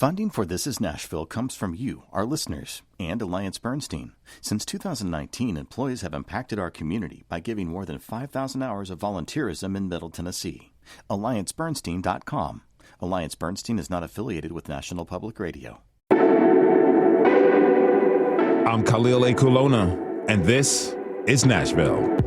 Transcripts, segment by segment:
Funding for This Is Nashville comes from you, our listeners, and Alliance Bernstein. Since 2019, employees have impacted our community by giving more than 5,000 hours of volunteerism in Middle Tennessee. AllianceBernstein.com. Alliance Bernstein is not affiliated with National Public Radio. I'm Khalil A. Kulona, and this is Nashville.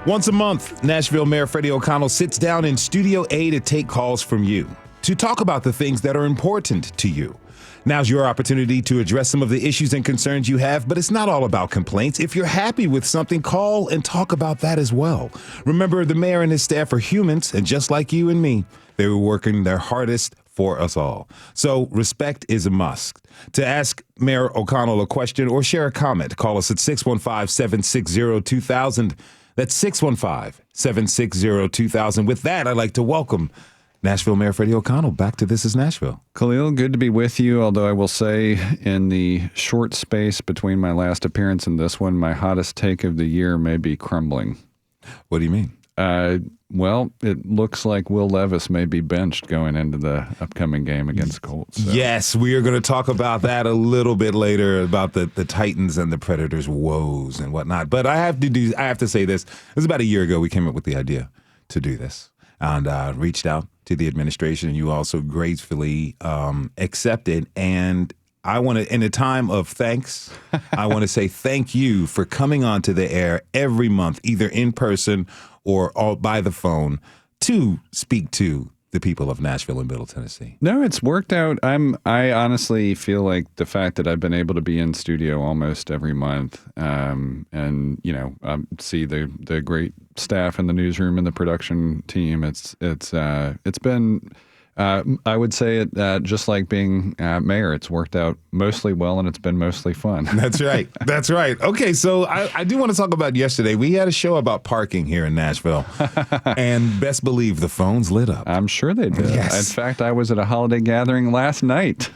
Once a month, Nashville Mayor Freddie O'Connell sits down in Studio A to take calls from you, to talk about the things that are important to you. Now's your opportunity to address some of the issues and concerns you have, but it's not all about complaints. If you're happy with something, call and talk about that as well. Remember, the mayor and his staff are humans, and just like you and me, they were working their hardest for us all. So respect is a must. To ask Mayor O'Connell a question or share a comment, call us at 615-760-2000. That's 615-760-2000. With that, I'd like to welcome Nashville Mayor Freddie O'Connell back to This Is Nashville. Khalil, good to be with you, although I will say in the short space between my last appearance and this one, my hottest take of the year may be crumbling. What do you mean? Well, it looks like Will Levis may be benched going into the upcoming game against Colts. So. Yes, we are going to talk about that a little bit later, about the Titans and the Predators' woes and whatnot. But I have to say this. It was about a year ago we came up with the idea to do this and reached out to the administration, and you also gracefully accepted. And I want to, in a time of thanks, I want to say thank you for coming onto the air every month, either in person or by the phone, to speak to the people of Nashville and Middle Tennessee. No, it's worked out. I honestly feel like the fact that I've been able to be in studio almost every month, and see the great staff in the newsroom and the production team. It's been. I would say it just like being mayor. It's worked out mostly well, and it's been mostly fun. That's right. That's right. Okay, so I do want to talk about yesterday. We had a show about parking here in Nashville, and best believe the phones lit up. I'm sure they did. Yes. In fact, I was at a holiday gathering last night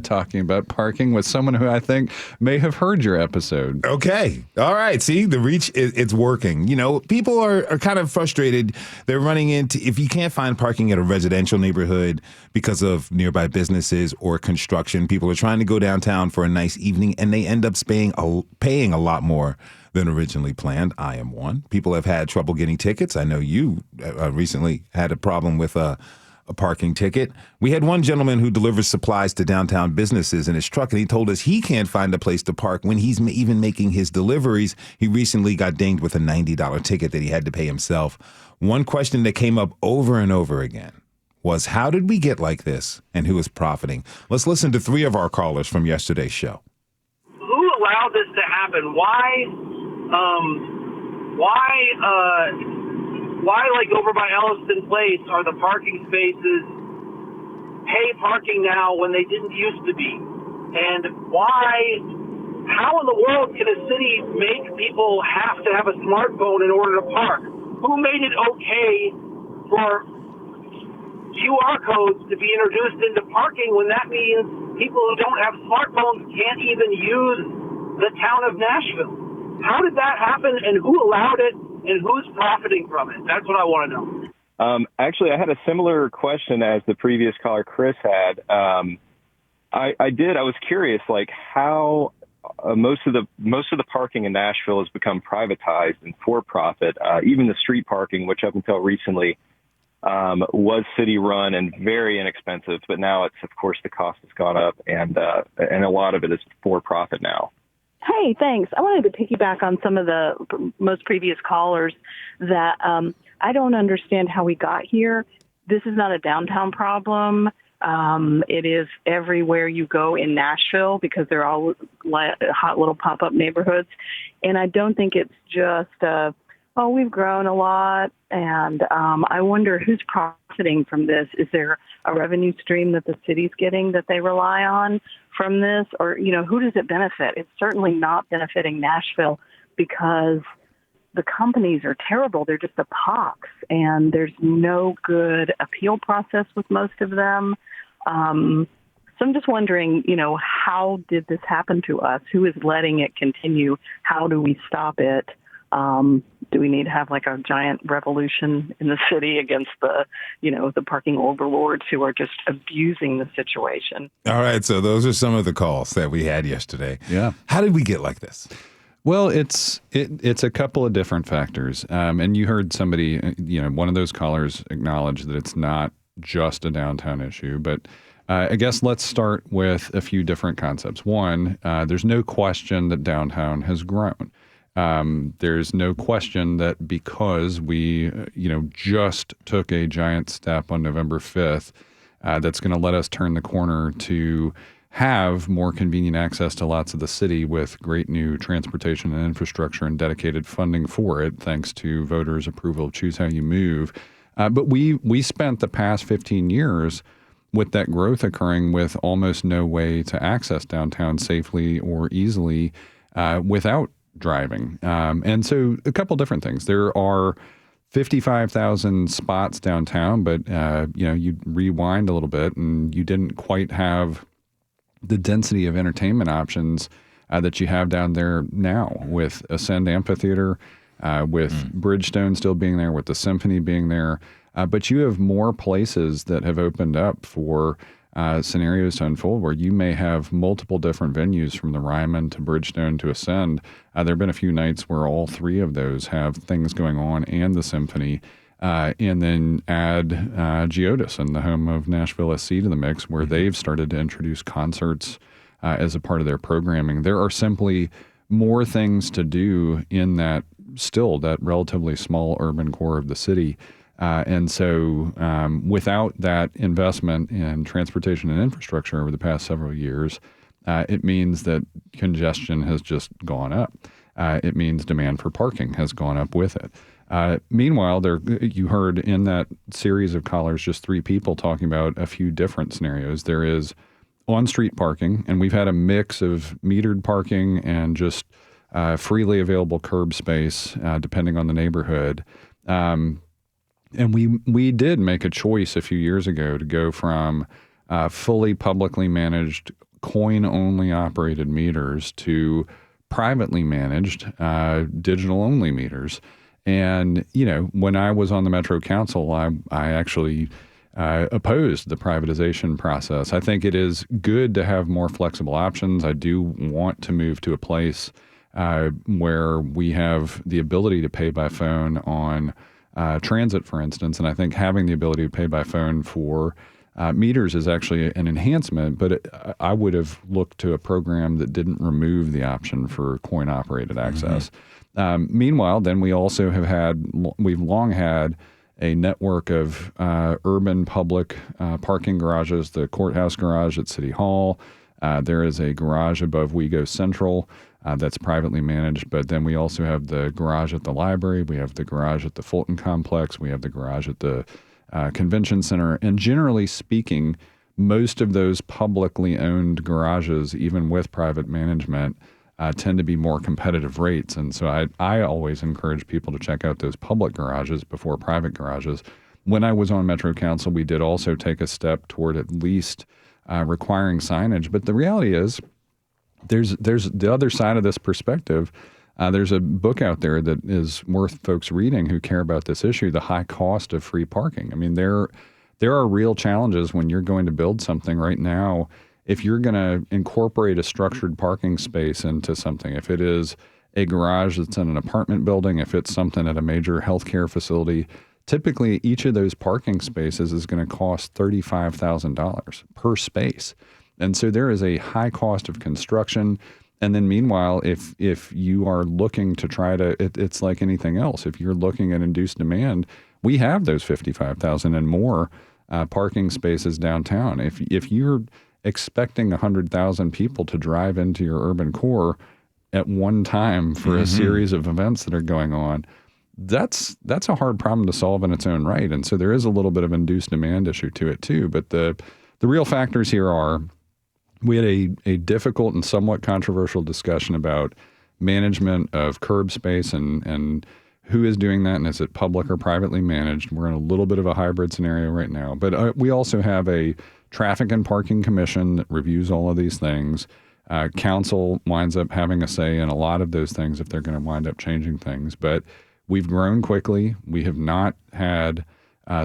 talking about parking with someone who I think may have heard your episode. Okay. All right. See, the reach, it's working. You know, people are kind of frustrated. They're running into, if you can't find parking at a residential neighborhood, because of nearby businesses or construction, people are trying to go downtown for a nice evening, and they end up paying a lot more than originally planned. I am one. People have had trouble getting tickets. I know you recently had a problem with a parking ticket. We had one gentleman who delivers supplies to downtown businesses in his truck, and he told us he can't find a place to park when he's even making his deliveries. He recently got dinged with a $90 ticket that he had to pay himself. One question that came up over and over again was, how did we get like this, and who is profiting? Let's listen to three of our callers from yesterday's show. Who allowed this to happen? Why, like over by Elliston Place, are the parking spaces pay parking now when they didn't used to be? And how in the world can a city make people have to have a smartphone in order to park? Who made it okay for QR codes to be introduced into parking when that means people who don't have smartphones can't even use the town of Nashville? How did that happen, and who allowed it, and who's profiting from it? That's what I want to know. Actually, I had a similar question as the previous caller, Chris, had. I was curious, like how most of the parking in Nashville has become privatized and for profit. Even the street parking, which up until recently was city run and very inexpensive, but now it's, of course, the cost has gone up, and a lot of it is for profit now. Hey, thanks. I wanted to piggyback on some of the most previous callers that I don't understand how we got here. This is not a downtown problem. It is everywhere you go in Nashville because they're all hot little pop-up neighborhoods. And I don't think it's just we've grown a lot, and I wonder who's profiting from this. Is there a revenue stream that the city's getting that they rely on from this? Or, who does it benefit? It's certainly not benefiting Nashville because the companies are terrible. They're just a pox, and there's no good appeal process with most of them. So I'm just wondering, how did this happen to us? Who is letting it continue? How do we stop it? Do we need to have like a giant revolution in the city against the parking overlords who are just abusing the situation? All right. So those are some of the calls that we had yesterday. Yeah. How did we get like this? Well, it's a couple of different factors. And you heard somebody, one of those callers acknowledge that it's not just a downtown issue. But I guess let's start with a few different concepts. One, there's no question that downtown has grown. There's no question that because we, just took a giant step on November 5th, that's going to let us turn the corner to have more convenient access to lots of the city with great new transportation and infrastructure and dedicated funding for it, thanks to voters' approval of Choose How You Move. But we spent the past 15 years with that growth occurring with almost no way to access downtown safely or easily without driving. And so a couple different things. There are 55,000 spots downtown, but you rewind a little bit and you didn't quite have the density of entertainment options that you have down there now with Ascend Amphitheater, with Bridgestone still being there, with the Symphony being there. But you have more places that have opened up for scenarios to unfold where you may have multiple different venues from the Ryman to Bridgestone to Ascend. There have been a few nights where all three of those have things going on and the Symphony. And then add Geodis, the home of Nashville SC, to the mix, where they've started to introduce concerts as a part of their programming. There are simply more things to do in that relatively small urban core of the city. And so without that investment in transportation and infrastructure over the past several years, it means that congestion has just gone up. It means demand for parking has gone up with it. Meanwhile, you heard in that series of callers just three people talking about a few different scenarios. There is on-street parking, and we've had a mix of metered parking and just freely available curb space, depending on the neighborhood. And we did make a choice a few years ago to go from fully publicly managed, coin-only operated meters to privately managed, digital-only meters. And, when I was on the Metro Council, I actually opposed the privatization process. I think it is good to have more flexible options. I do want to move to a place where we have the ability to pay by phone on transit, for instance. And I think having the ability to pay by phone for meters is actually an enhancement, but I would have looked to a program that didn't remove the option for coin-operated access. Meanwhile, then we also we've long had a network of urban public parking garages, the courthouse garage at City Hall. There is a garage above WeGo Central that's privately managed, but then we also have the garage at the library. We have the garage at the Fulton Complex. We have the garage at the Convention Center. And generally speaking, most of those publicly owned garages, even with private management, tend to be more competitive rates. And so I always encourage people to check out those public garages before private garages. When I was on Metro Council, we did also take a step toward at least requiring signage. But the reality is there's the other side of this perspective. There's a book out there that is worth folks reading who care about this issue, The High Cost of Free Parking. I mean, there are real challenges when you're going to build something right now. If you're going to incorporate a structured parking space into something, if it is a garage that's in an apartment building, if it's something at a major healthcare facility, typically each of those parking spaces is going to cost $35,000 per space. And so there is a high cost of construction. And then meanwhile, if you are looking to try to, it's like anything else. If you're looking at induced demand, we have those 55,000 and more parking spaces downtown. If you're expecting 100,000 people to drive into your urban core at one time for a series of events that are going on, that's a hard problem to solve in its own right. And so there is a little bit of induced demand issue to it too. But the real factors here are, we had a difficult and somewhat controversial discussion about management of curb space and who is doing that, and is it public or privately managed. We're in a little bit of a hybrid scenario right now. But we also have a Traffic and Parking Commission that reviews all of these things. Council winds up having a say in a lot of those things if they're going to wind up changing things. But we've grown quickly. We have not had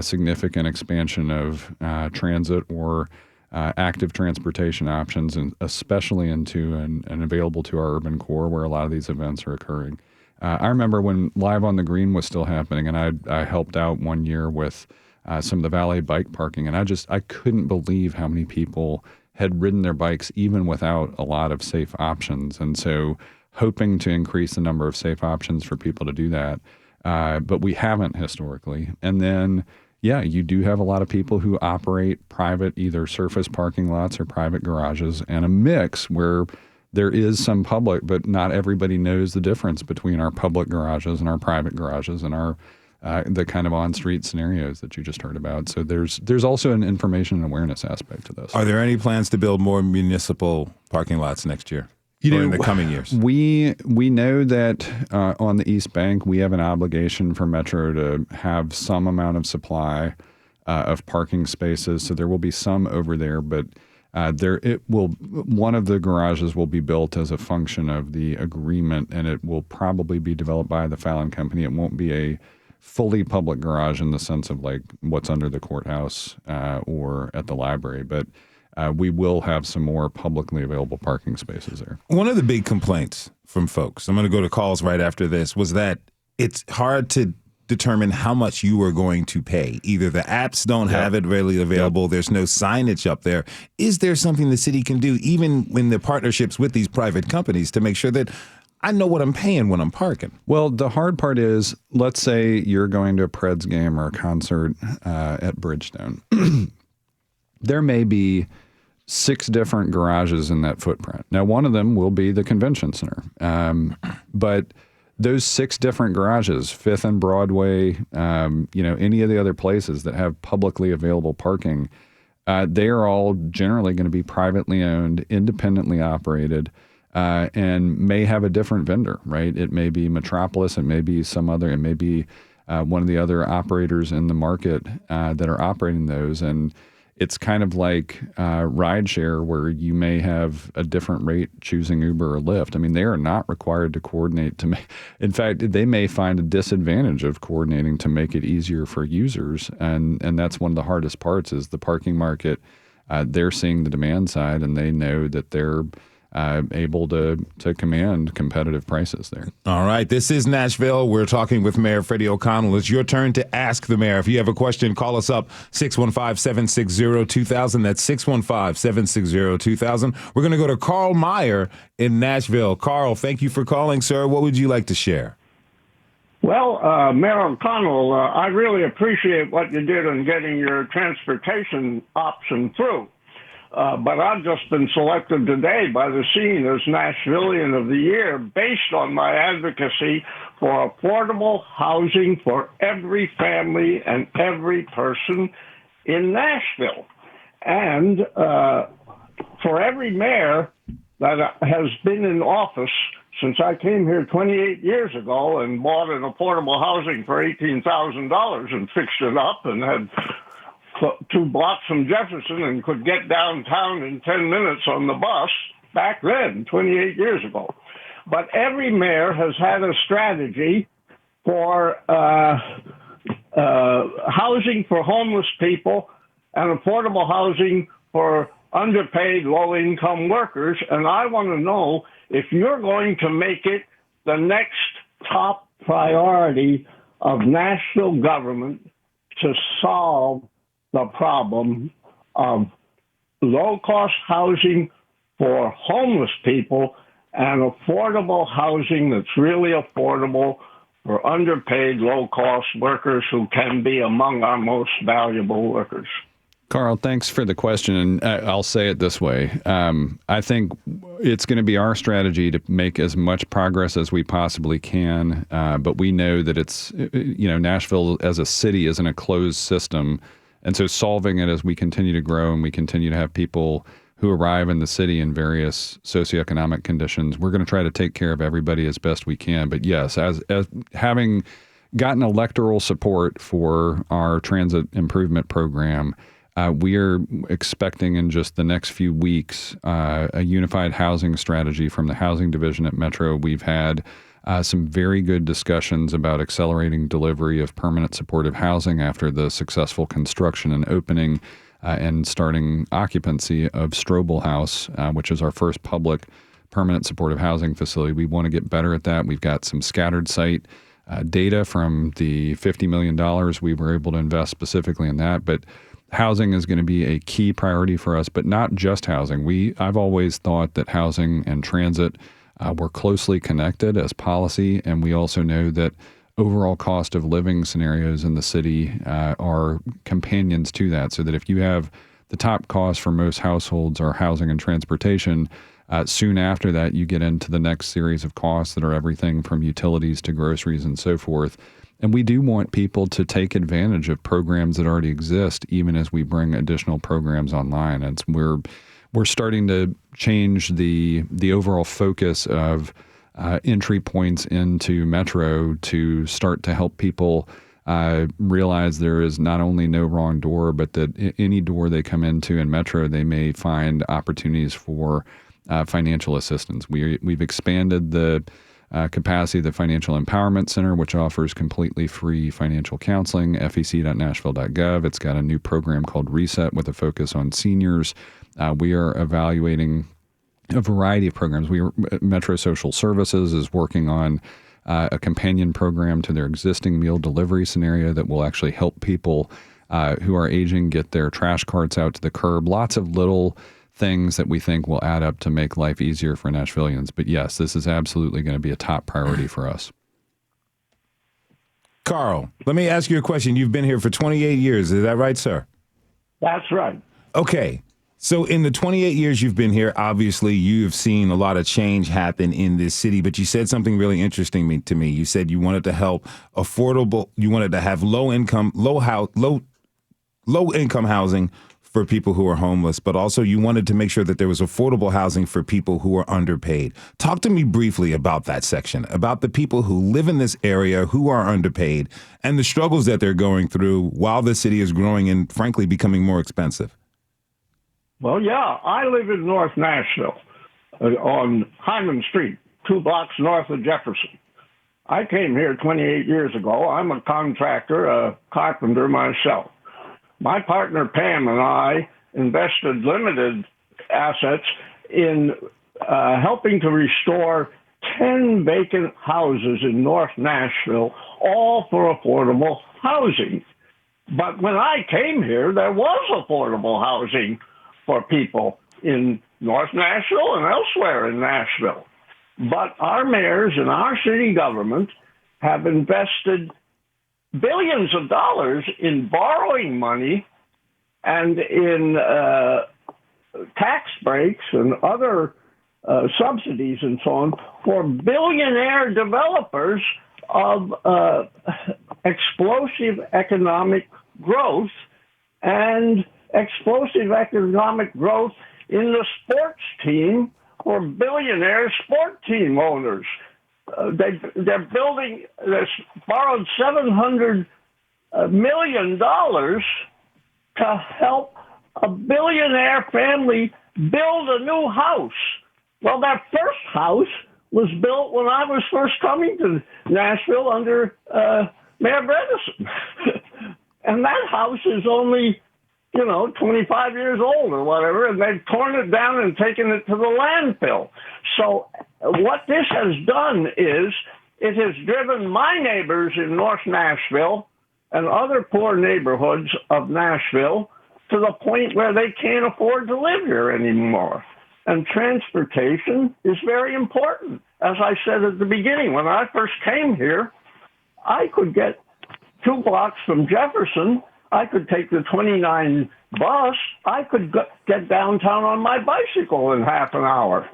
significant expansion of transit or active transportation options, and especially into and available to our urban core where a lot of these events are occurring. I remember when Live on the Green was still happening, and I helped out one year with some of the valet bike parking, and I couldn't believe how many people had ridden their bikes even without a lot of safe options. And so hoping to increase the number of safe options for people to do that, but we haven't historically. And then yeah, you do have a lot of people who operate private, either surface parking lots or private garages, and a mix where there is some public, but not everybody knows the difference between our public garages and our private garages and our the kind of on-street scenarios that you just heard about. So there's also an information and awareness aspect to this. Are there any plans to build more municipal parking lots next year? In the coming years? We know that on the East Bank, we have an obligation for Metro to have some amount of supply of parking spaces. So there will be some over there, but one of the garages will be built as a function of the agreement, and it will probably be developed by the Fallon Company. It won't be a fully public garage in the sense of like what's under the courthouse or at the library, but we will have some more publicly available parking spaces there. One of the big complaints from folks, I'm going to go to calls right after this, was that it's hard to determine how much you are going to pay. Either the apps don't have it readily available, there's no signage up there. Is there something the city can do, even in the partnerships with these private companies, to make sure that I know what I'm paying when I'm parking? Well, the hard part is, let's say you're going to a Preds game or a concert at Bridgestone. There may be 6 different garages in that footprint. Now, one of them will be the convention center. But those 6 different garages, 5th and Broadway, any of the other places that have publicly available parking, they are all generally going to be privately owned, independently operated, and may have a different vendor, right? It may be Metropolis, it may be some other, it may be one of the other operators in the market that are operating those. And it's kind of like rideshare, where you may have a different rate choosing Uber or Lyft. I mean, they are not required to coordinate to make. In fact, they may find a disadvantage of coordinating to make it easier for users, and that's one of the hardest parts is the parking market. They're seeing the demand side, and they know that they're able to command competitive prices there. All right. This is Nashville. We're talking with Mayor Freddie O'Connell. It's your turn to ask the mayor. If you have a question, call us up, 615-760-2000. That's 615-760-2000. We're going to go to Carl Meyer in Nashville. Carl, thank you for calling, sir. What would you like to share? Well, Mayor O'Connell, I really appreciate what you did in getting your transportation option through. But I've just been selected today by the Scene as Nashvillian of the Year based on my advocacy for affordable housing for every family and every person in Nashville. And for every mayor that has been in office since I came here 28 years ago and bought an affordable housing for $18,000 and fixed it up and had 2 blocks from Jefferson and could get downtown in 10 minutes on the bus back then, 28 years ago. But every mayor has had a strategy for housing for homeless people and affordable housing for underpaid, low-income workers. And I want to know if you're going to make it the next top priority of Nashville government to solve the problem of low-cost housing for homeless people and affordable housing that's really affordable for underpaid, low-cost workers who can be among our most valuable workers. Carl, thanks for the question. And I'll say it this way. I think it's going to be our strategy to make as much progress as we possibly can. But we know that it's, Nashville as a city isn't a closed system. And so solving it as we continue to grow and we continue to have people who arrive in the city in various socioeconomic conditions, we're going to try to take care of everybody as best we can. But yes, as having gotten electoral support for our transit improvement program, We are expecting in just the next few weeks a unified housing strategy from the housing division at Metro. We've had some very good discussions about accelerating delivery of permanent supportive housing after the successful construction and opening and starting occupancy of Strobel House, which is our first public permanent supportive housing facility. We want to get better at that. We've got some scattered site data from the $50 million we were able to invest specifically in that. But housing is going to be a key priority for us, but not just housing. I've always thought that housing and transit were closely connected as policy, and we also know that overall cost of living scenarios in the city are companions to that, so that if you have the top cost for most households are housing and transportation, soon after that you get into the next series of costs that are everything from utilities to groceries and so forth. And we do want people to take advantage of programs that already exist, even as we bring additional programs online. And we're starting to change the overall focus of entry points into Metro to start to help people realize there is not only no wrong door, but that any door they come into in Metro, they may find opportunities for financial assistance. We've expanded the capacity of the Financial Empowerment Center, which offers completely free financial counseling, fec.nashville.gov. It's got a new program called Reset with a focus on seniors. We are evaluating a variety of programs. Metro Social Services is working on a companion program to their existing meal delivery scenario that will actually help people who are aging get their trash carts out to the curb. Lots of little things that we think will add up to make life easier for Nashvillians. But yes, this is absolutely going to be a top priority for us. Carl, let me ask you a question. You've been here for 28 years. Is that right, sir? That's right. Okay. So in the 28 years you've been here, obviously you've seen a lot of change happen in this city, but you said something really interesting to me. You said you wanted to help you wanted to have low income housing for people who are homeless, but also you wanted to make sure that there was affordable housing for people who are underpaid. Talk to me briefly about that section, about the people who live in this area who are underpaid and the struggles that they're going through while the city is growing and, frankly, becoming more expensive. Well, yeah, I live in North Nashville on Hyman Street, 2 blocks north of Jefferson. I came here 28 years ago. I'm a contractor, a carpenter myself. My partner Pam and I invested limited assets in helping to restore 10 vacant houses in North Nashville, all for affordable housing. But when I came here, there was affordable housing for people in North Nashville and elsewhere in Nashville. But our mayors and our city government have invested billions of dollars in borrowing money and in tax breaks and other subsidies and so on for billionaire developers of explosive economic growth and explosive economic growth in the sports team for billionaire sport team owners. They're building, they borrowed $700 million to help a billionaire family build a new house. Well, that first house was built when I was first coming to Nashville under Mayor Bredesen. And that house is only, 25 years old or whatever, and they've torn it down and taken it to the landfill. So what this has done is it has driven my neighbors in North Nashville and other poor neighborhoods of Nashville to the point where they can't afford to live here anymore. And transportation is very important. As I said at the beginning, when I first came here, I could get 2 blocks from Jefferson. I could take the 29 bus. I could get downtown on my bicycle in half an hour,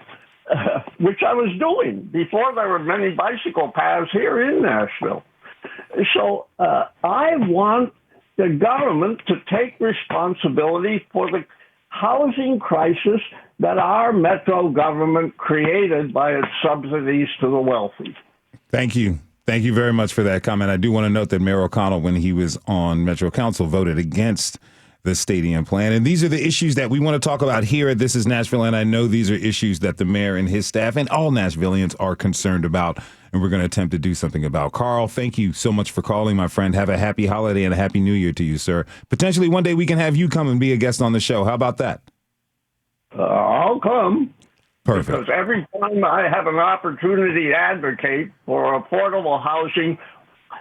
which I was doing before there were many bicycle paths here in Nashville. So I want the government to take responsibility for the housing crisis that our Metro government created by its subsidies to the wealthy. Thank you. Thank you very much for that comment. I do want to note that Mayor O'Connell, when he was on Metro Council, voted against the stadium plan. And these are the issues that we want to talk about here at This Is Nashville. And I know these are issues that the mayor and his staff and all Nashvillians are concerned about. And we're going to attempt to do something about. Carl, thank you so much for calling, my friend. Have a happy holiday and a happy new year to you, sir. Potentially one day we can have you come and be a guest on the show. How about that? I'll come. Perfect. Because every time I have an opportunity to advocate for affordable housing,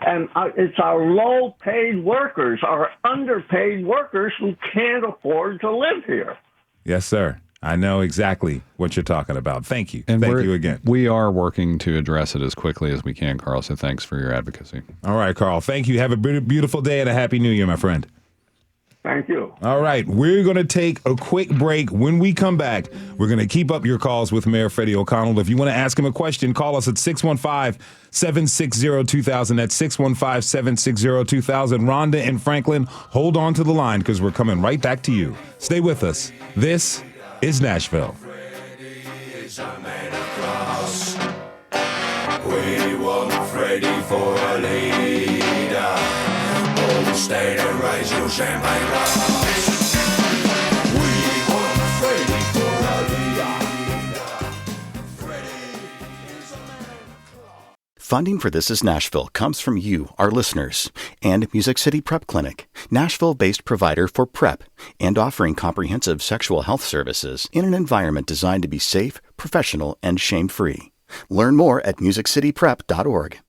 and it's our low-paid workers, our underpaid workers who can't afford to live here. Yes, sir. I know exactly what you're talking about. Thank you. And thank you again. We are working to address it as quickly as we can, Carl, so thanks for your advocacy. All right, Carl. Thank you. Have a beautiful day and a happy new year, my friend. Thank you. All right. We're going to take a quick break. When we come back, we're going to keep up your calls with Mayor Freddie O'Connell. If you want to ask him a question, call us at 615-760-2000. That's 615-760-2000. Rhonda and Franklin, hold on to the line because we're coming right back to you. Stay with us. This is Nashville. We want Freddie for a leader. Oh, stay and raise your champagne glass. We want Freddie for a leader. Freddie is a man of class. Funding for This Is Nashville comes from you, our listeners, and Music City Prep Clinic, Nashville-based provider for PrEP and offering comprehensive sexual health services in an environment designed to be safe, professional, and shame-free. Learn more at musiccityprep.org.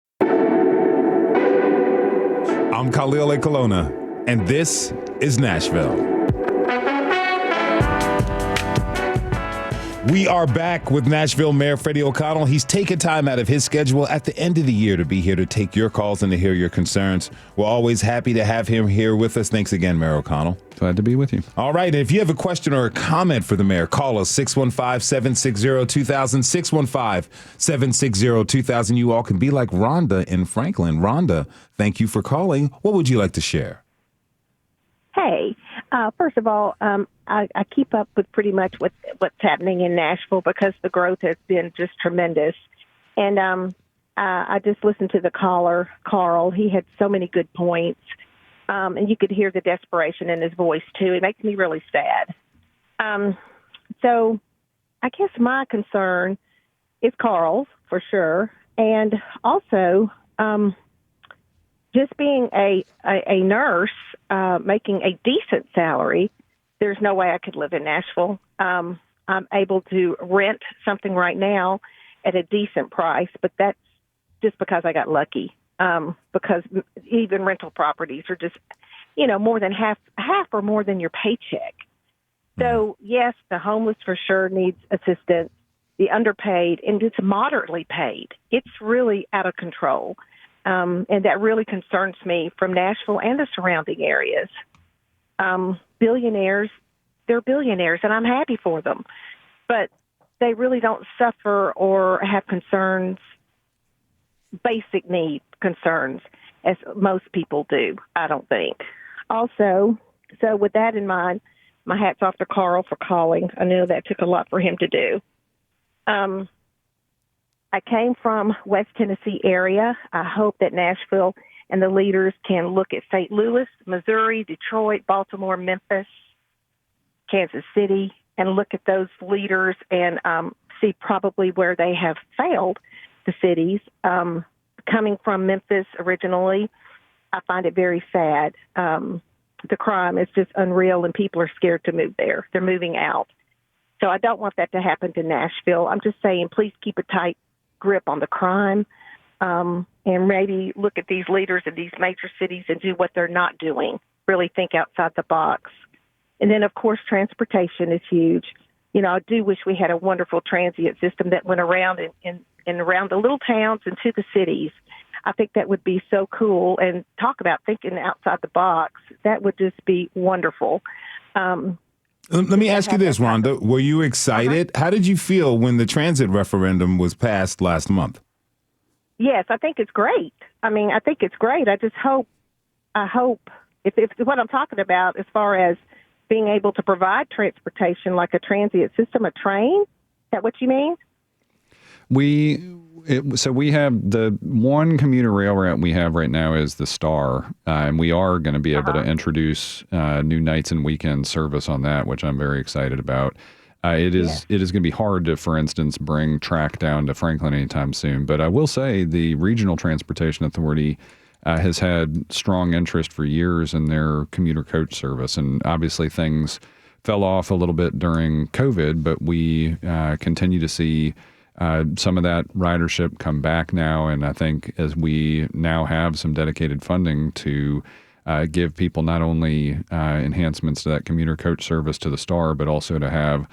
I'm Khalil A. Colonna, and this is Nashville. We are back with Nashville Mayor Freddie O'Connell. He's taken time out of his schedule at the end of the year to be here to take your calls and to hear your concerns. We're always happy to have him here with us. Thanks again, Mayor O'Connell. Glad to be with you. All right. And if you have a question or a comment for the mayor, call us 615-760-2000, 615-760-2000. You all can be like Rhonda in Franklin. Rhonda, thank you for calling. What would you like to share? Hey, first of all, I keep up with pretty much what's happening in Nashville because the growth has been just tremendous. And I just listened to the caller, Carl. He had so many good points, and you could hear the desperation in his voice, too. It makes me really sad. So I guess my concern is Carl's, for sure, and also just being a nurse, making a decent salary, there's no way I could live in Nashville. I'm able to rent something right now at a decent price, but that's just because I got lucky. Because even rental properties are just, more than half or more than your paycheck. So yes, the homeless for sure needs assistance. The underpaid and it's moderately paid. It's really out of control. And that really concerns me from Nashville and the surrounding areas. Billionaires, they're billionaires, and I'm happy for them. But they really don't suffer or have concerns, basic need concerns, as most people do, I don't think. Also, so with that in mind, my hat's off to Carl for calling. I know that took a lot for him to do. I came from West Tennessee area. I hope that Nashville and the leaders can look at St. Louis, Missouri, Detroit, Baltimore, Memphis, Kansas City, and look at those leaders and see probably where they have failed the cities. Coming from Memphis originally, I find it very sad. The crime is just unreal, and people are scared to move there. They're moving out. So I don't want that to happen to Nashville. I'm just saying, please keep a tight grip on the crime, and maybe look at these leaders in these major cities and do what they're not doing. Really think outside the box. And then, of course, transportation is huge. I do wish we had a wonderful transient system that went around and around the little towns and to the cities. I think that would be so cool. And talk about thinking outside the box. That would just be wonderful. Let me ask you this, Rhonda. Were you excited? How did you feel when the transit referendum was passed last month? Yes, I think it's great. I think it's great. I hope if what I'm talking about as far as being able to provide transportation like a transient system, a train, is that what you mean? So we have the one commuter rail route we have right now is the Star, and we are going to be able to introduce new nights and weekend service on that, which I'm very excited about. It is going to be hard to, for instance, bring track down to Franklin anytime soon. But I will say the Regional Transportation Authority has had strong interest for years in their commuter coach service. And obviously things fell off a little bit during COVID, but we continue to see some of that ridership come back now. And I think as we now have some dedicated funding to give people not only enhancements to that commuter coach service to the Star, but also to have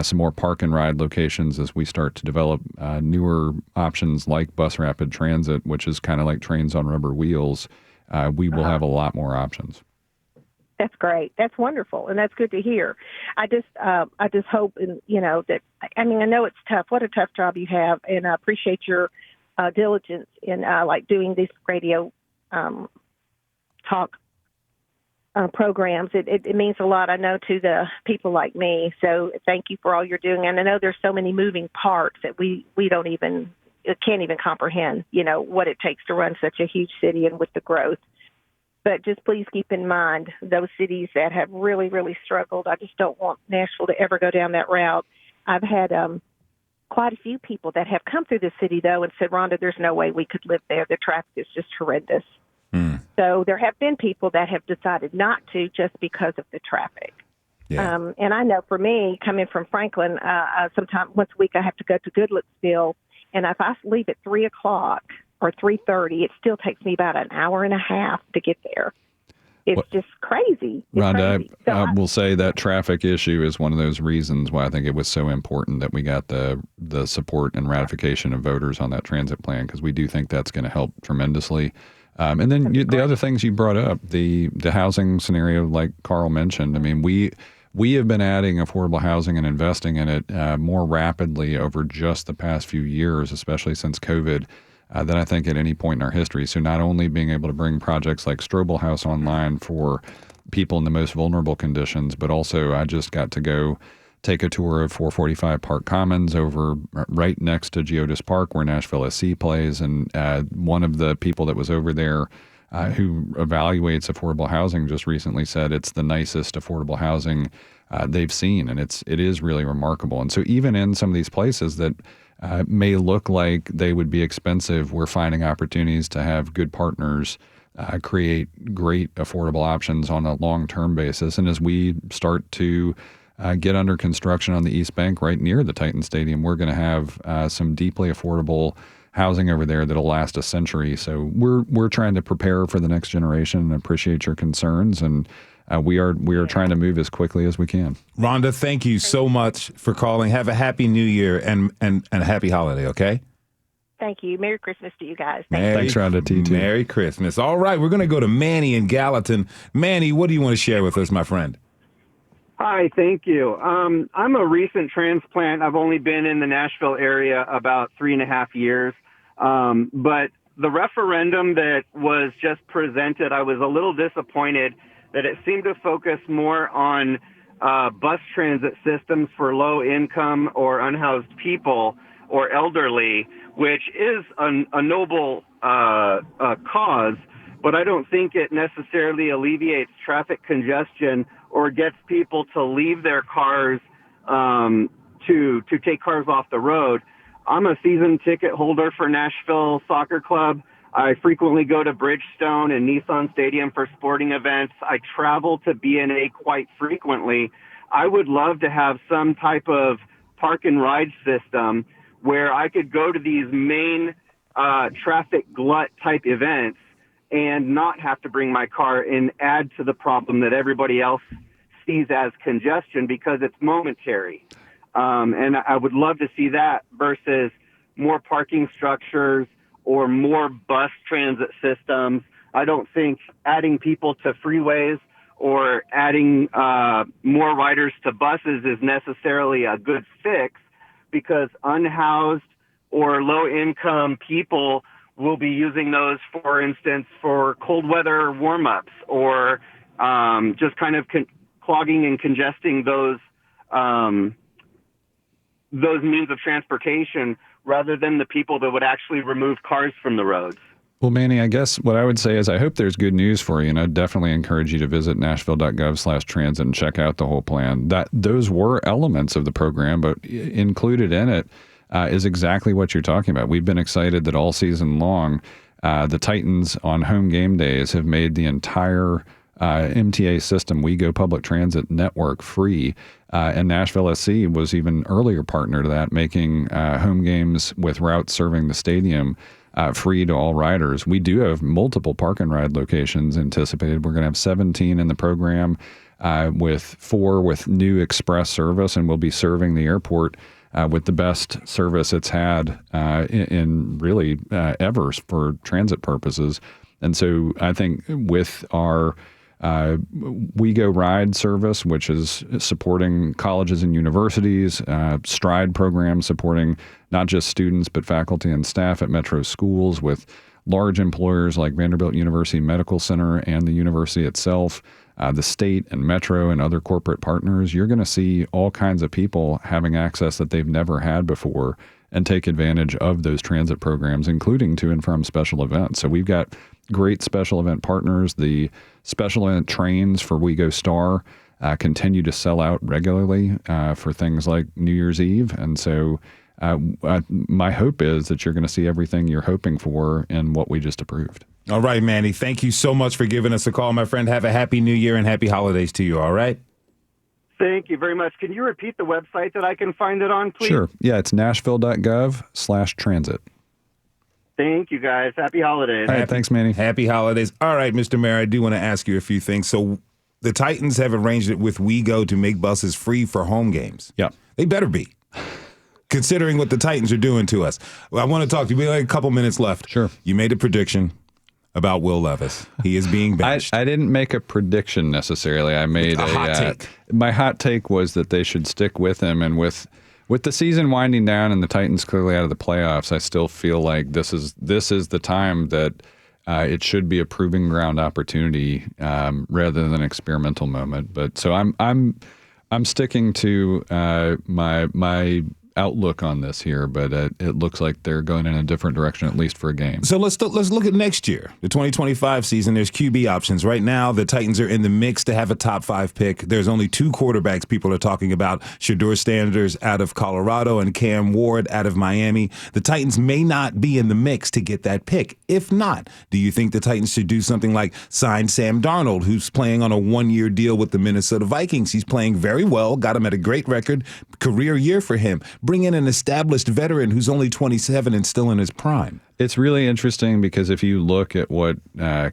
some more park and ride locations as we start to develop newer options like bus rapid transit, which is kind of like trains on rubber wheels. We will have a lot more options. That's great. That's wonderful, and that's good to hear. I just hope, that. I mean, I know it's tough. What a tough job you have, and I appreciate your diligence in doing these radio talk programs. It means a lot, I know, to the people like me. So thank you for all you're doing. And I know there's so many moving parts that we can't even comprehend, what it takes to run such a huge city and with the growth. But just please keep in mind those cities that have really, really struggled. I just don't want Nashville to ever go down that route. I've had quite a few people that have come through the city, though, and said, Rhonda, there's no way we could live there. The traffic is just horrendous. So there have been people that have decided not to just because of the traffic. Yeah. And I know for me, coming from Franklin, sometimes once a week I have to go to Goodlettsville, and if I leave at 3 o'clock or 3:30, it still takes me about an hour and a half to get there. It's just crazy. Rhonda, I will say that traffic issue is one of those reasons why I think it was so important that we got the support and ratification of voters on that transit plan, because we do think that's going to help tremendously. And then the other things you brought up, the housing scenario, like Carl mentioned, I mean, we have been adding affordable housing and investing in it more rapidly over just the past few years, especially since COVID, than I think at any point in our history. So not only being able to bring projects like Strobel House online for people in the most vulnerable conditions, but also I just got to go take a tour of 445 Park Commons over right next to Geodis Park where Nashville SC plays. And one of the people that was over there who evaluates affordable housing just recently said it's the nicest affordable housing they've seen. And it is really remarkable. And so even in some of these places that may look like they would be expensive, we're finding opportunities to have good partners create great affordable options on a long-term basis. And as we start to get under construction on the East Bank right near the Titan Stadium, we're going to have some deeply affordable housing over there that'll last a century. So we're trying to prepare for the next generation and appreciate your concerns. And we are trying to move as quickly as we can. Rhonda, thank you so much for calling. Have a happy New Year and a happy holiday, okay? Thank you. Merry Christmas to you guys. Thanks, Rhonda. T2. Merry Christmas. All right, we're going to go to Manny in Gallatin. Manny, what do you want to share with us, my friend? Hi, thank you. I'm a recent transplant. I've only been in the Nashville area about 3.5 years. But the referendum that was just presented, I was a little disappointed that it seemed to focus more on bus transit systems for low income or unhoused people or elderly, which is a noble cause, but I don't think it necessarily alleviates traffic congestion or gets people to leave their cars to take cars off the road. I'm a season ticket holder for Nashville Soccer Club. I frequently go to Bridgestone and Nissan Stadium for sporting events. I travel to BNA quite frequently. I would love to have some type of park and ride system where I could go to these main traffic glut type events and not have to bring my car and add to the problem that everybody else sees as congestion because it's momentary. And I would love to see that versus more parking structures or more bus transit systems. I don't think adding people to freeways or adding more riders to buses is necessarily a good fix because unhoused or low-income people will be using those, for instance, for cold weather warm-ups or just kind of clogging and congesting those means of transportation rather than the people that would actually remove cars from the roads. Well, Manny, I guess what I would say is I hope there's good news for you, and I'd definitely encourage you to visit nashville.gov/transit and check out the whole plan. Those were elements of the program, but included in it is exactly what you're talking about. We've been excited that all season long, the Titans on home game days have made the entire MTA system, WeGo Public Transit Network, free. And Nashville SC was even earlier partner to that, making home games with routes serving the stadium free to all riders. We do have multiple park and ride locations anticipated. We're going to have 17 in the program, with 4 with new express service, and we'll be serving the airport with the best service it's had in really ever for transit purposes. And so I think with our WeGo Ride service, which is supporting colleges and universities, Stride program supporting not just students but faculty and staff at Metro schools, with large employers like Vanderbilt University Medical Center and the university itself, the state and Metro and other corporate partners, you're going to see all kinds of people having access that they've never had before and take advantage of those transit programs, including to and from special events. So we've got great special event partners. The special event trains for WeGo Star continue to sell out regularly for things like New Year's Eve. And so my hope is that you're going to see everything you're hoping for in what we just approved. All right, Manny, thank you so much for giving us a call, my friend. Have a happy New Year and happy holidays to you, all right? Thank you very much. Can you repeat the website that I can find it on, please? Sure. Yeah, it's nashville.gov/transit. Thank you, guys. Happy holidays. All right, thanks, Manny. Happy holidays. All right, Mr. Mayor, I do want to ask you a few things. So the Titans have arranged it with WeGo to make buses free for home games. Yeah. They better be, considering what the Titans are doing to us. Well, I want to talk to you. We have a couple minutes left. Sure. You made a prediction about Will Levis. He is being benched. I didn't make a prediction necessarily. I made a hot take. My hot take was that they should stick with him, and with the season winding down and the Titans clearly out of the playoffs, I still feel like this is the time that it should be a proving ground opportunity rather than an experimental moment. But so I'm sticking to my outlook on this here, but it looks like they're going in a different direction, at least for a game. So let's look at next year, the 2025 season. There's QB options. Right now, the Titans are in the mix to have a top 5 pick. There's only 2 quarterbacks people are talking about, Shedeur Sanders out of Colorado and Cam Ward out of Miami. The Titans may not be in the mix to get that pick. If not, do you think the Titans should do something like sign Sam Darnold, who's playing on a 1-year deal with the Minnesota Vikings? He's playing very well, got him at a great record, career year for him. Bring in an established veteran who's only 27 and still in his prime. It's really interesting because if you look at what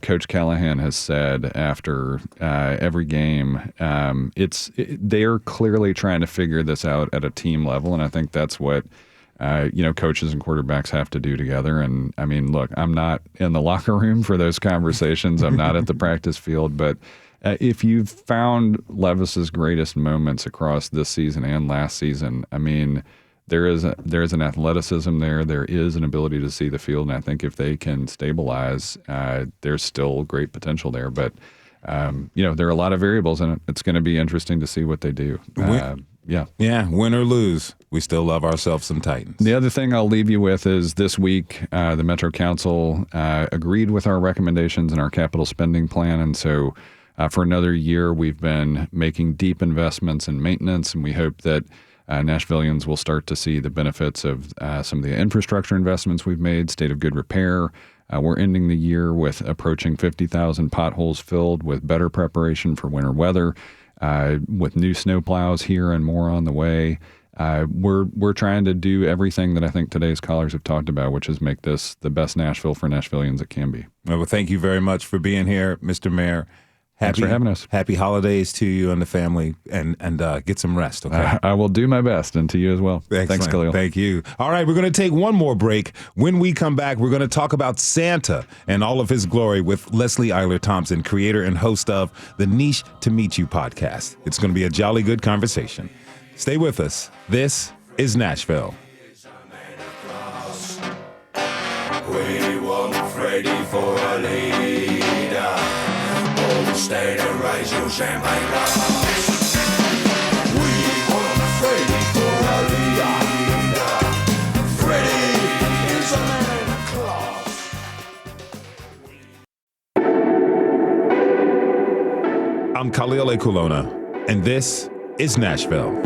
Coach Callahan has said after every game, they're clearly trying to figure this out at a team level, and I think that's what coaches and quarterbacks have to do together. And I mean, look, I'm not in the locker room for those conversations. I'm not at the practice field, but if you've found Levis's greatest moments across this season and last season, I mean, there's an athleticism there. There is an ability to see the field, and I think if they can stabilize, there's still great potential there. But there are a lot of variables in it. It's going to be interesting to see what they do. Win or lose, we still love ourselves some Titans. The other thing I'll leave you with is this week, the Metro Council agreed with our recommendations in our capital spending plan, and so for another year, we've been making deep investments in maintenance, and we hope that Nashvillians will start to see the benefits of some of the infrastructure investments we've made, state of good repair. We're ending the year with approaching 50,000 potholes filled with better preparation for winter weather, with new snowplows here and more on the way. We're trying to do everything that I think today's callers have talked about, which is make this the best Nashville for Nashvillians it can be. Well, thank you very much for being here, Mr. Mayor. Thanks for having us. Happy holidays to you and the family, and get some rest, okay? I will do my best, and to you as well. Excellent. Thanks, Khalil. Thank you. All right, we're going to take one more break. When we come back, we're going to talk about Santa and all of his glory with Leslie Eiler Thompson, creator and host of the Niche to Meet You podcast. It's going to be a jolly good conversation. Stay with us. This is Nashville. We want Freddie for a leader. Stay to raise your champagne glass. We want Freddie for a leader. Freddie. I'm Khalil Kulona, and this is Nashville.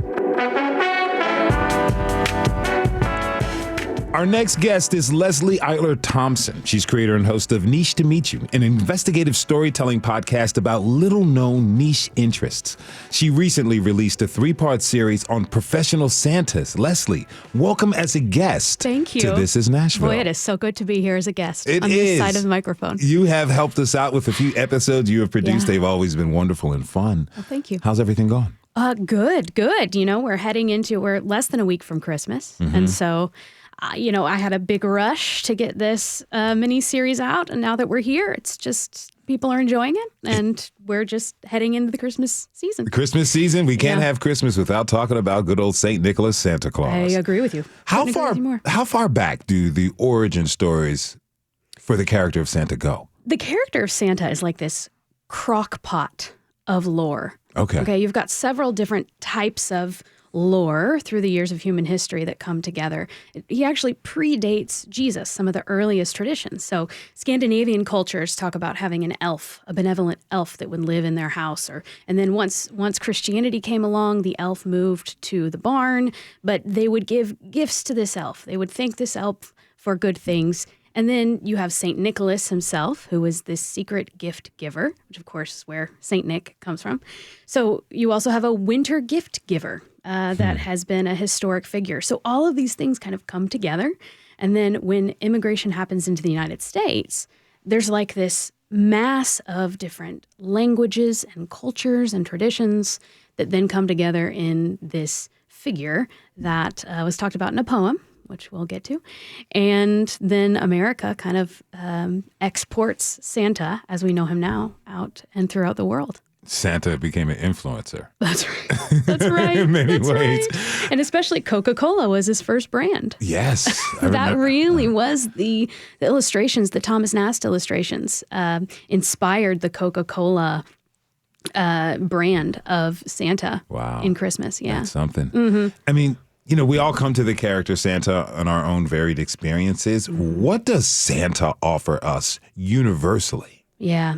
Our next guest is Leslie Eiler Thompson. She's creator and host of Niche to Meet You, an investigative storytelling podcast about little-known niche interests. She recently released a 3-part series on professional Santas. Leslie, welcome as a guest. Thank you. To This is Nashville. Boy, it is so good to be here as a guest It on is. this side of the microphone. You have helped us out with a few episodes you have produced. Yeah. They've always been wonderful and fun. Well, thank you. How's everything going? Good. You know, we're less than a week from Christmas. Mm-hmm. And so, I had a big rush to get this mini series out. And now that we're here, it's just people are enjoying it. And we're just heading into the Christmas season. Christmas season, we can't have Christmas without talking about good old St. Nicholas, Santa Claus. I agree with you. How Couldn't agree with you more. far back do the origin stories for the character of Santa go? The character of Santa is like this crock pot of lore. Okay. You've got several different types of lore through the years of human history that come together. He actually predates Jesus, some of the earliest traditions. So Scandinavian cultures talk about having an elf, a benevolent elf that would live in their house. And then once Christianity came along, the elf moved to the barn, but they would give gifts to this elf. They would thank this elf for good things. And then you have St. Nicholas himself, who is this secret gift giver, which of course is where St. Nick comes from. So you also have a winter gift giver that has been a historic figure. So all of these things kind of come together. And then when immigration happens into the United States, there's like this mass of different languages and cultures and traditions that then come together in this figure that was talked about in a poem, which we'll get to. And then America kind of exports Santa, as we know him now, out and throughout the world. Santa became an influencer. That's right. That's right. In many That's ways. Right. And especially Coca-Cola was his first brand. Yes. That really was the illustrations, the Thomas Nast illustrations, inspired the Coca-Cola brand of Santa in Christmas. Yeah. That's something. I mean, we all come to the character Santa on our own varied experiences. What does Santa offer us universally? Yeah.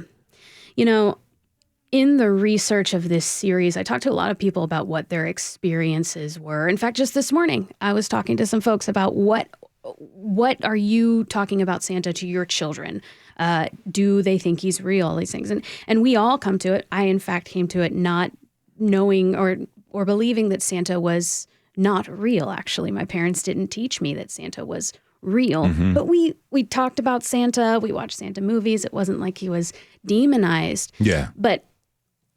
In the research of this series, I talked to a lot of people about what their experiences were. In fact, just this morning, I was talking to some folks about what are you talking about Santa to your children? Do they think he's real? All these things. And we all come to it. I, in fact, came to it not knowing or believing that Santa was not real, actually. My parents didn't teach me that Santa was real. Mm-hmm. But we talked about Santa. We watched Santa movies. It wasn't like he was demonized. Yeah. But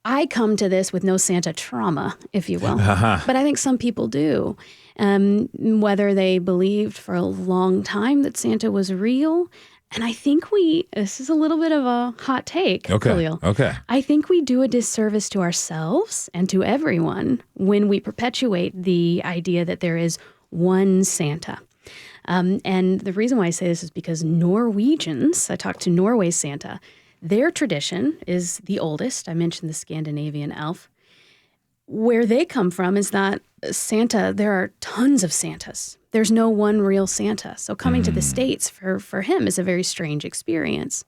I come to this with no Santa trauma, if you will. But I think some people do. Whether they believed for a long time that Santa was real. And I think this is a little bit of a hot take, Khalil. Okay. I think we do a disservice to ourselves and to everyone when we perpetuate the idea that there is one Santa. And the reason why I say this is because Norwegians, I talked to Norway's Santa, their tradition is the oldest. I mentioned the Scandinavian elf. Where they come from is that Santa, there are tons of Santas. There's no one real Santa. So coming to the States for him is a very strange experience.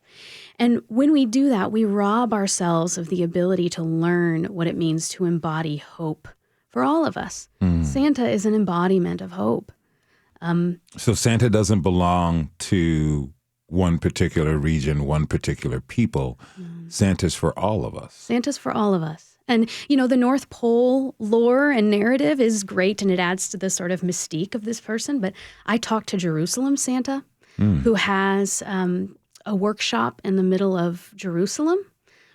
And when we do that, we rob ourselves of the ability to learn what it means to embody hope for all of us. Santa is an embodiment of hope. So Santa doesn't belong to one particular region, one particular people. Santa's for all of us. Santa's for all of us. And, the North Pole lore and narrative is great, and it adds to the sort of mystique of this person. But I talked to Jerusalem Santa, who has a workshop in the middle of Jerusalem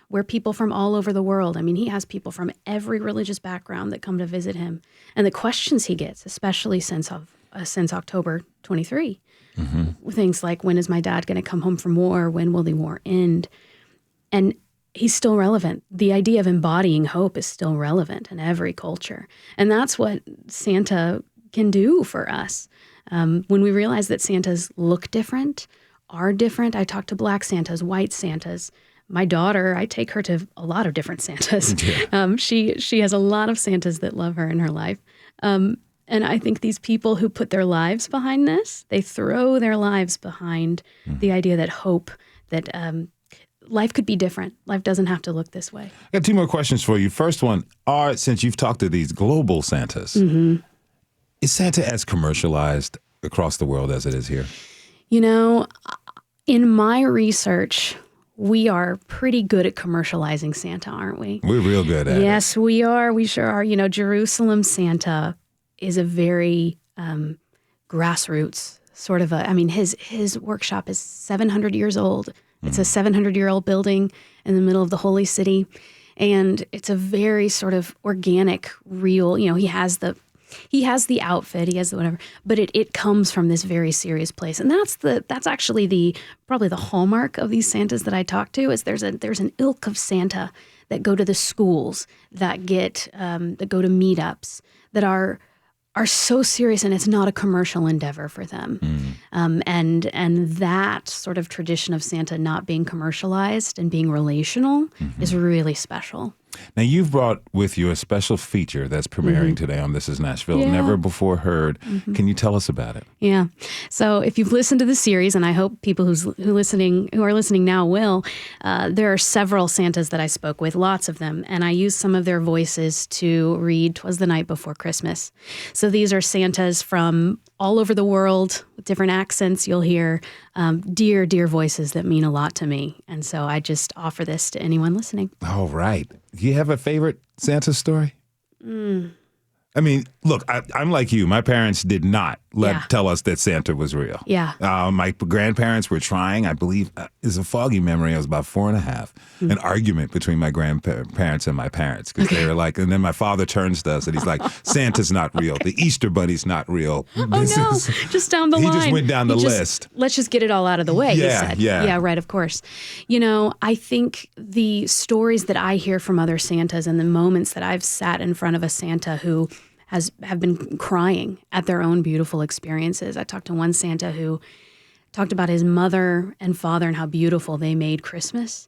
where people from all over the world, he has people from every religious background that come to visit him. And the questions he gets, especially since October 23, things like, when is my dad going to come home from war? When will the war end? And he's still relevant. The idea of embodying hope is still relevant in every culture. And that's what Santa can do for us. When we realize that Santas look different, are different. I talk to Black Santas, white Santas. My daughter, I take her to a lot of different Santas. Yeah. She has a lot of Santas that love her in her life. And I think these people who put their lives behind this, they throw their lives behind the idea that hope, that life could be different. Life doesn't have to look this way. I got two more questions for you. First one, since you've talked to these global Santas, is Santa as commercialized across the world as it is here? You know, in my research, we are pretty good at commercializing Santa, aren't we? We're real good at it. Yes, we are. We sure are. You know, Jerusalem Santa is a very grassroots sort of his workshop is 700 years old. It's a 700-year-old building in the middle of the holy city. And it's a very sort of organic, real, you know, he has the outfit, he has the whatever, but it comes from this very serious place. And that's actually probably the hallmark of these Santas that I talk to is there's an ilk of Santa that go to the schools, that go to meetups, that are so serious, and it's not a commercial endeavor for them. And that sort of tradition of Santa not being commercialized and being relational is really special. Now, you've brought with you a special feature that's premiering today on This Is Nashville, never before heard. Can you tell us about it? Yeah. So if you've listened to the series, and I hope people who are listening now will, there are several Santas that I spoke with, lots of them, and I used some of their voices to read 'Twas the Night Before Christmas. So these are Santas from all over the world with different accents. You'll hear dear, dear voices that mean a lot to me. And so I just offer this to anyone listening. All right. Do you have a favorite Santa story? I mean, look, I'm like you. My parents did not tell us that Santa was real. Yeah. My grandparents were trying. I believe is a foggy memory. I was about 4 and a half. An argument between my grandparents and my parents because they were like, and then my father turns to us and he's like, Santa's not real. The Easter Bunny's not real. Just down the line. He just went down the list. Let's just get it all out of the way, he said. Yeah, right, of course. You know, I think the stories that I hear from other Santas and the moments that I've sat in front of a Santa who have been crying at their own beautiful experiences. I talked to one Santa who talked about his mother and father and how beautiful they made Christmas.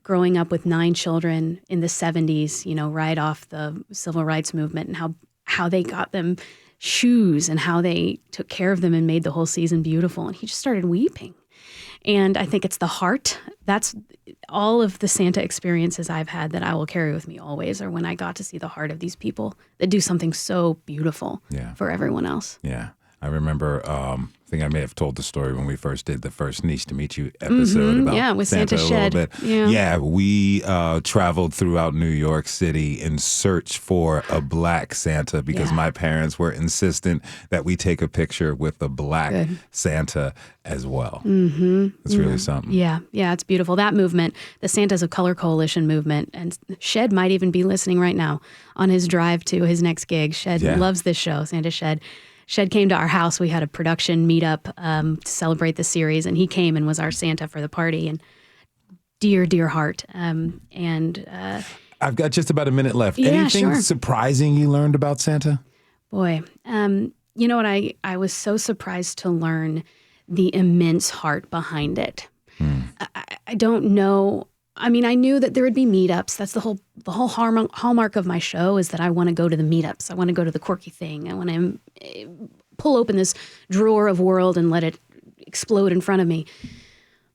Growing up with 9 children in the 70s, you know, right off the civil rights movement, and how they got them shoes and how they took care of them and made the whole season beautiful. And he just started weeping. And I think it's the heart. That's all of the Santa experiences I've had that I will carry with me always are when I got to see the heart of these people that do something so beautiful for everyone else. Yeah. I remember, I think I may have told the story when we first did the first Nice to Meet You episode about with Santa Shed. a little bit. Yeah, we traveled throughout New York City in search for a black Santa because my parents were insistent that we take a picture with a black Santa as well. It's really something. Yeah, it's beautiful. That movement, the Santas of Color Coalition movement, and Shed might even be listening right now on his drive to his next gig. Shed loves this show, Santa Shed. Shed came to our house. We had a production meetup to celebrate the series, and he came and was our Santa for the party. And dear, dear heart. I've got just about a minute left. Anything surprising you learned about Santa? Boy, you know what? I was so surprised to learn the immense heart behind it. I don't know. I mean, I knew that there would be meetups. That's the whole hallmark of my show is that I want to go to the meetups. I want to go to the quirky thing. I want to pull open this drawer of world and let it explode in front of me.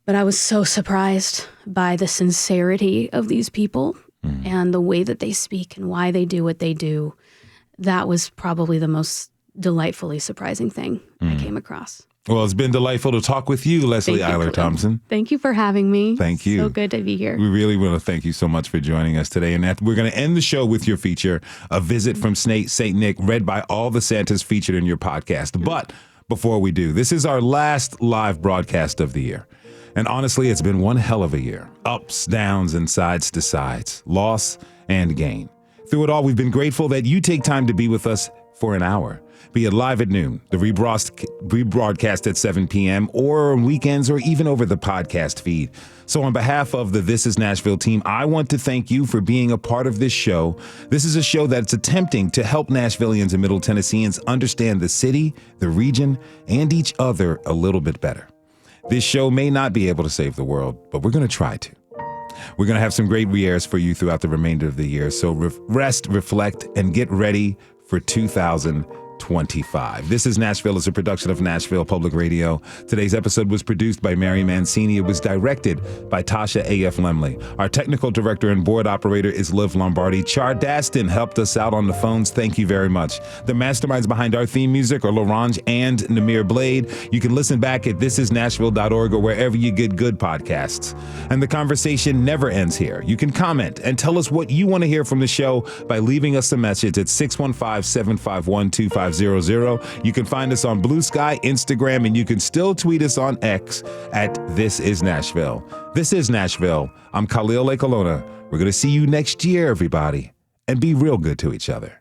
But I was so surprised by the sincerity of these people and the way that they speak and why they do what they do. That was probably the most delightfully surprising thing I came across. Well, it's been delightful to talk with you, Leslie Eiler Thompson. Thank you for having me. Thank you. So good to be here. We really want to thank you so much for joining us today. And we're going to end the show with your feature, A Visit from St. Nick, read by all the Santas featured in your podcast. But before we do, this is our last live broadcast of the year. And honestly, it's been one hell of a year. Ups, downs, and sides to sides, loss and gain. Through it all, we've been grateful that you take time to be with us for an hour. Be it live at noon, the rebroadcast at 7 p.m., or on weekends, or even over the podcast feed. So on behalf of the This Is Nashville team, I want to thank you for being a part of this show. This is a show that's attempting to help Nashvillians and Middle Tennesseans understand the city, the region, and each other a little bit better. This show may not be able to save the world, but we're going to try to. We're going to have some great re-airs for you throughout the remainder of the year. So rest, reflect, and get ready for 2022. 25. This is Nashville is a production of Nashville Public Radio. Today's episode was produced by Mary Mancini. It was directed by Tasha A.F. Lemley. Our technical director and board operator is Liv Lombardi. Char Daston helped us out on the phones. Thank you very much. The masterminds behind our theme music are Larange and Namir Blade. You can listen back at thisisnashville.org or wherever you get good podcasts. And the conversation never ends here. You can comment and tell us what you want to hear from the show by leaving us a message at 615-751-2500. You can find us on Blue Sky, Instagram, and you can still tweet us on X at This Is Nashville. This is Nashville. I'm Khalil Lake Alona. We're going to see you next year, everybody, and be real good to each other.